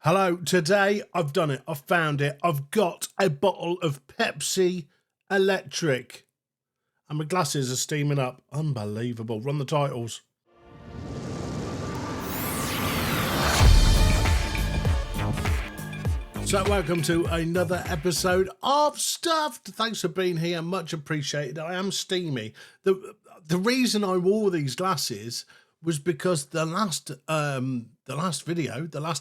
Hello, today I've done it. I've found it. I've got a bottle of Pepsi Electric. And my glasses are steaming up. Unbelievable. Run the titles. So welcome to another episode of Stuffed. Thanks for being here. Much appreciated. I am steamy. The reason I wore these glasses was because the last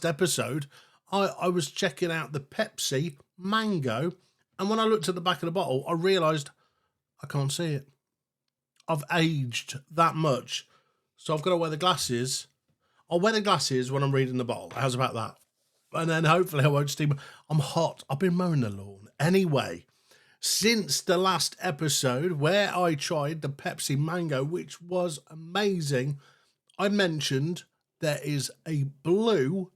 episode, I was checking out the Pepsi Mango, and when I looked at the back of the bottle, I realised I can't see it. I've aged that much, so I've got to wear the glasses. I'll wear the glasses when I'm reading the bottle. How's about that? And then hopefully I won't steam. I'm hot. I've been mowing the lawn. Anyway, since the last episode where I tried the Pepsi Mango, which was amazing, I mentioned there is a blue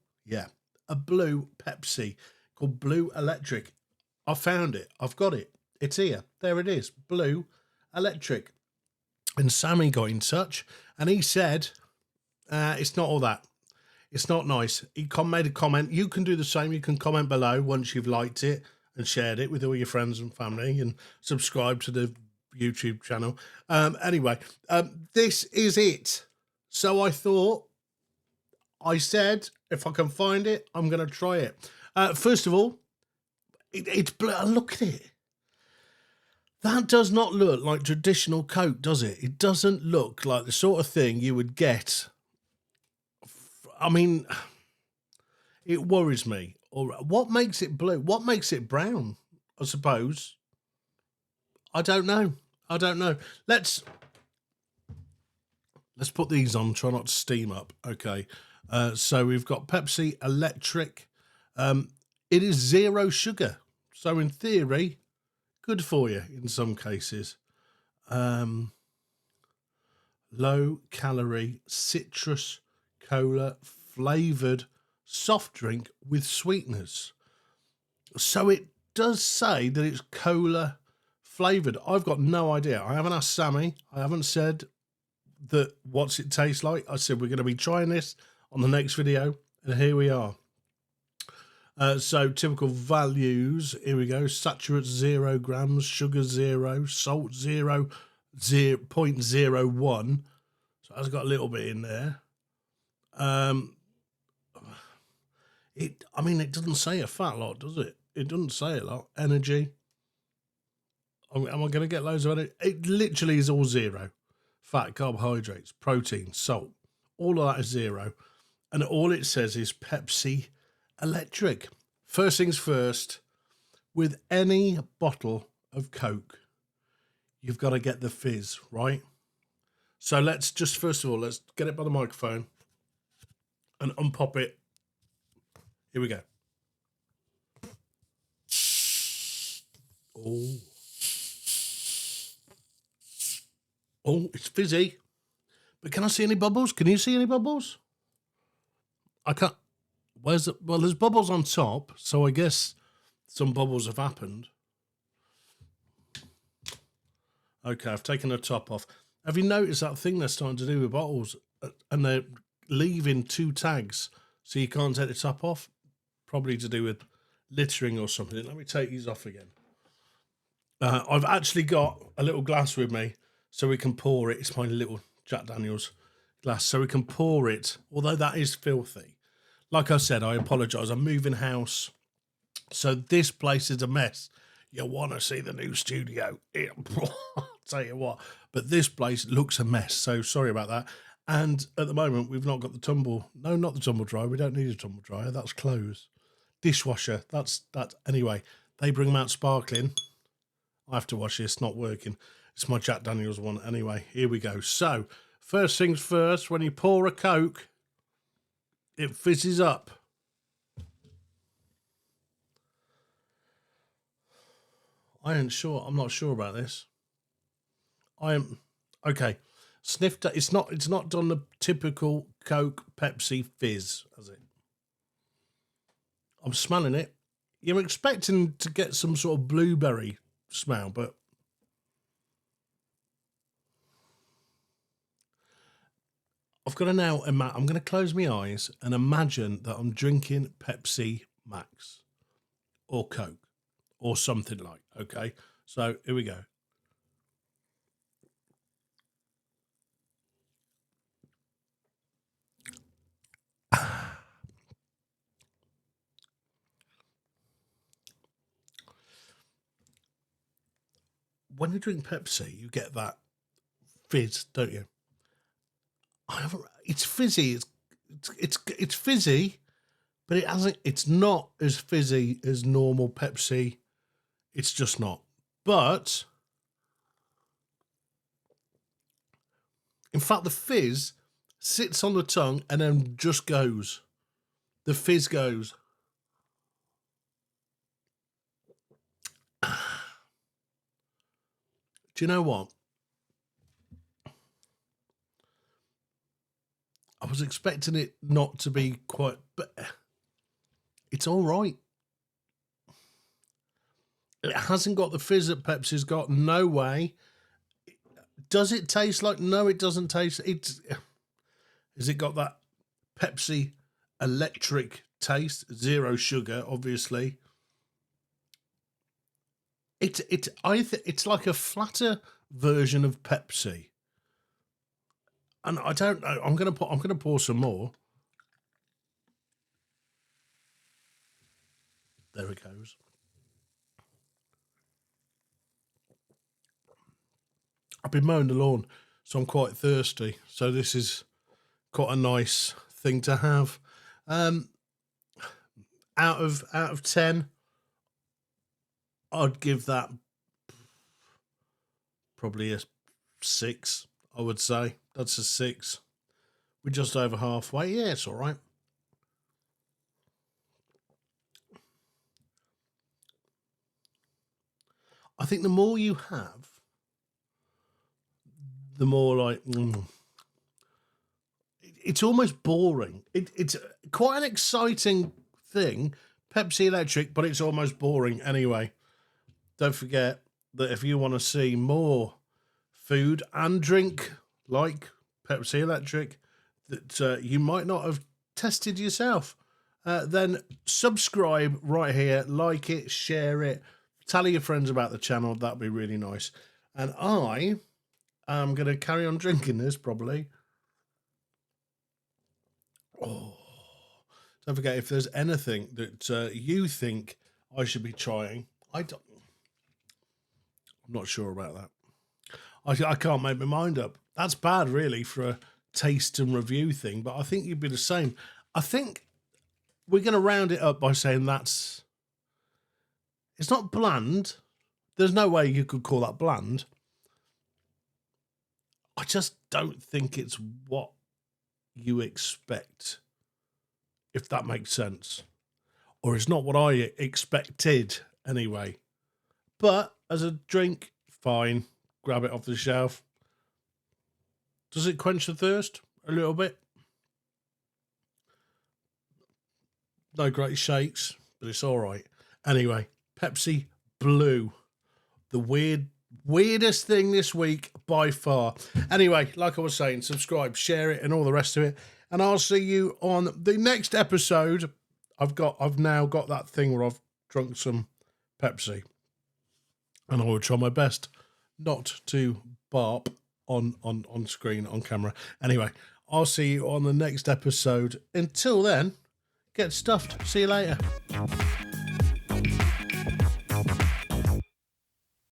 Pepsi called Blue Electric. I found it. I've got it. It's here. There it is. Blue Electric. And Sammy got in touch and he said, it's not all that. It's not nice. He made a comment. You can do the same. You can comment below once you've liked it and shared it with all your friends and family and subscribe to the YouTube channel. Anyway, this is it. So I said, if I can find it, I'm going to try it. First of all, it's blue. Look at it. That does not look like traditional Coke, does it? It doesn't look like the sort of thing you would get. I mean, it worries me. Or what makes it blue? What makes it brown? I suppose. I don't know. Let's put these on. Try not to steam up. Okay. So we've got Pepsi Electric. It is 0 sugar. So in theory, good for you in some cases. Low calorie citrus cola flavoured soft drink with sweeteners. So it does say that it's cola flavoured. I've got no idea. I haven't asked Sammy. I haven't said that what's it taste like. I said we're going to be trying this on the next video, and here we are. So typical values, here we go. Saturates 0 grams, sugar 0, salt 0.01. So it's got a little bit in there. It doesn't say a fat lot, does it? It doesn't say a lot. Energy. Am I going to get loads of energy? It literally is all 0. Fat, carbohydrates, protein, salt. All of that is 0. And all it says is Pepsi Electric. First things first, with any bottle of Coke, you've got to get the fizz, right? So let's just, first of all, let's get it by the microphone and unpop it. Here we go. Oh, it's fizzy. But can I see any bubbles? Can you see any bubbles? I can't. Where's it? Well, there's bubbles on top, so I guess some bubbles have happened. Okay, I've taken the top off. Have you noticed that thing they're starting to do with bottles? And they're leaving 2 tags, so you can't take the top off? Probably to do with littering or something. Let me take these off again. I've actually got a little glass with me, so we can pour it. It's my little Jack Daniels glass, so we can pour it, although that is filthy. Like I said, I apologise. I'm moving house, so this place is a mess. You want to see the new studio? I'll tell you what. But this place looks a mess, so sorry about that. And at the moment, we've not got the tumble. No, not the tumble dryer. We don't need a tumble dryer. That's closed. Dishwasher. That's anyway. They bring them out sparkling. I have to wash this. Not working. It's my Jack Daniels one. Anyway, here we go. So, first things first. When you pour a Coke, it fizzes up. I'm not sure about this. Okay. Sniffed it. It's not done the typical Coke Pepsi fizz, has it? I'm smelling it. You're expecting to get some sort of blueberry smell, but I've got to now, I'm going to close my eyes and imagine that I'm drinking Pepsi Max or Coke or something like, okay? So here we go. When you drink Pepsi, you get that fizz, don't you? It's fizzy. It's fizzy, but it hasn't. It's not as fizzy as normal Pepsi. It's just not. But in fact, the fizz sits on the tongue and then just goes. The fizz goes. Do you know what? I was expecting it not to be quite, but it's all right. It hasn't got the fizz that Pepsi's got. No way. Does it taste like? No, it doesn't taste. Has it got that Pepsi Electric taste? Zero sugar, obviously. It's like a flatter version of Pepsi. And I don't know. I'm gonna pour some more. There it goes. I've been mowing the lawn, so I'm quite thirsty. So this is quite a nice thing to have. Out of 10, I'd give that probably a 6. I would say that's a 6. We're just over halfway. Yeah, it's all right. I think the more you have, the more like it's almost boring. It's quite an exciting thing, Pepsi Electric, but it's almost boring anyway. Don't forget that if you want to see more food and drink like Pepsi Electric that you might not have tested yourself, then subscribe right here, like it, share it, tell your friends about the channel. That'd be really nice. And I am going to carry on drinking this probably. Oh, don't forget, if there's anything that you think I should be trying, I'm not sure about that. I can't make my mind up. That's bad, really, for a taste and review thing, but I think you'd be the same. I think we're going to round it up by saying it's not bland. There's no way you could call that bland. I just don't think it's what you expect, if that makes sense. Or it's not what I expected anyway. But as a drink, fine. Grab it off the shelf. Does it quench the thirst? A little bit. No great shakes, but it's all right. Anyway, Pepsi Blue. The weirdest thing this week by far. Anyway, like I was saying, subscribe, share it, and all the rest of it. And I'll see you on the next episode. I've now got that thing where I've drunk some Pepsi. And I will try my best not to barp on screen, on camera. Anyway, I'll see you on the next episode. Until then, get stuffed. See you later.